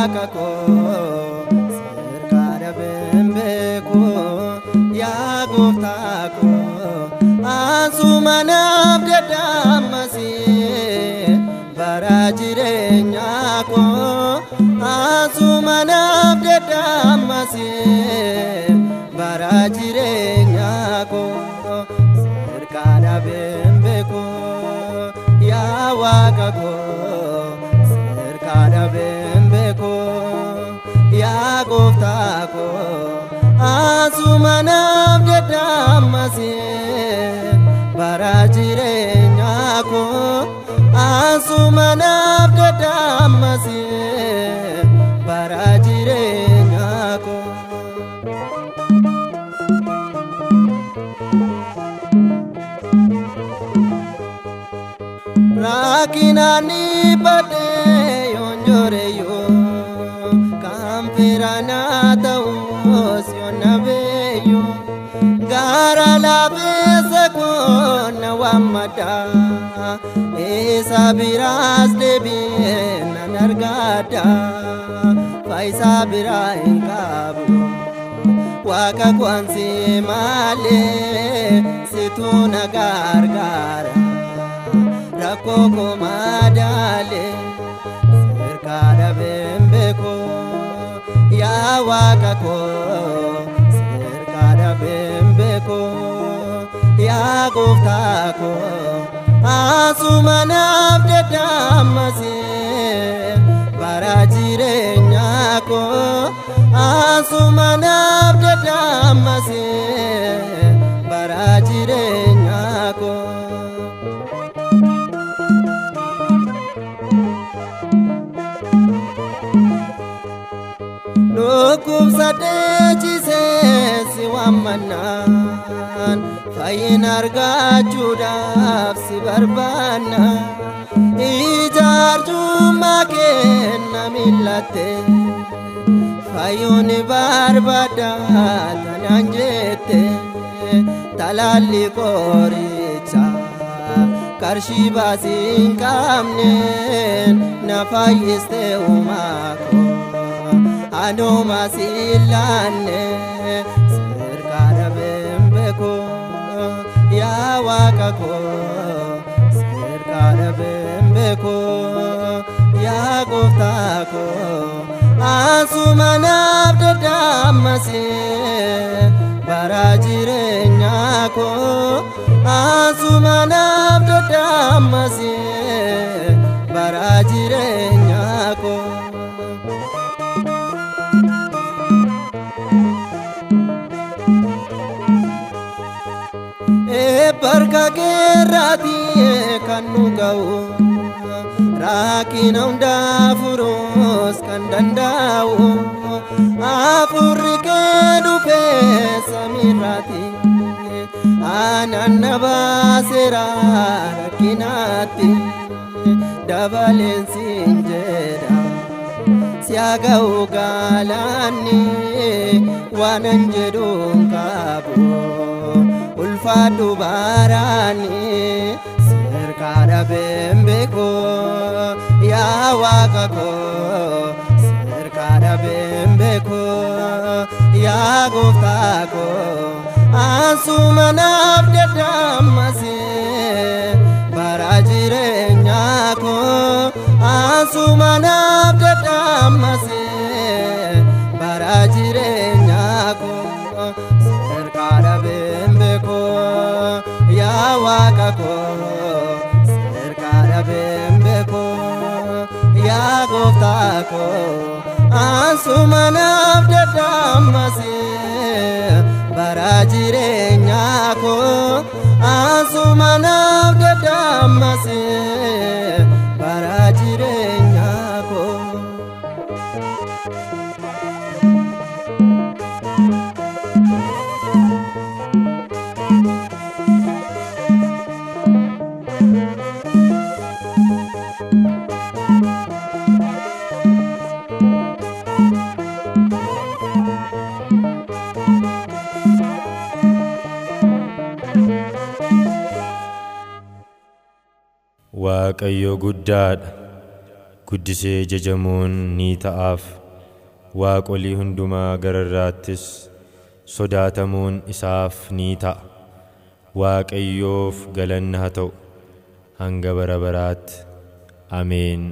waaqa koo sirkaa dhabeen beeku yaa gooftaa koo asuma naaf dadhaammasii bara jireenyaa koo asuma naaf dadhaammasii bara jireenyaa koo sirkaa dhabeen beeku yaa waaqa koo sirkaa dhabeen beeku yaa gooftaa koo asuma naaf dadhaammasii bara jireenyaa koo asuma naaf dadhaammasii bara jireenyaa koo. Rakinani bade yonjoreyo kampirana taus yonabeyo gara labese kona wamada esa biras debi nanargada faisa birain kabu waka kwansi male situna gargara rakoko madale sirkaa dhabeen beeku yaa waaqa koo sirkaa dhabeen beeku yaa gooftaa koo asuma naaf dadhaammasii bara jireenyaa koo asuma naaf dadhaammasii bara jireenyaa koo. Dhukkubsadhee ciisee si waammannaan fayyina argachuudhaaf si barbaanna ijaartummaa kenna millatte fayyuun barbaada tanaan jette talaalli qoricha qarshii baasii hin qabneen na fayyiste uumaa koo. Anoma silane sirkaa dhabeen beeku yaa waaqa koo sirkaa dhabeen beeku yaa gooftaa koo asuma naaf dadhaammasii bara jireenyaa koo asuma naaf dadhaammasii bara jireenyaa koo. Barka keerraati kan nu ga'u rakkina hundaa furuus kan danda'u hafuurri kee dhufee samiirraati aannan na baaseera rakkinaatti dabaleen siin jedha si haa ga'u galaanni waanan jedhuun qabu. Ulfaadhu baaraani sirkaa dhabeen beeku yaa waaqa koo sirkaa dhabeen beeku yaa gooftaa koo asuma naaf dadhaammasii bara jireenyaa koo asuma naaf dadhaammasii bara jireenyaa koo sirkaa dhabeen beeku yaa waaqa koo sirkaa dhabeen beeku yaa gooftaa koo asuma naaf dadhaammasii bara jireenyaa koo asuma naaf dadhaammasii bara jireenyaa koo. Waaqayyo guddaadha, guddisee jajamuun ni ta'aaf. Waaqolii hundumaa gararraattis sodaatamuun isaaf ni ta'a. Waaqayyoof galanni haa ta'u hanga bara baraatti. Ameen.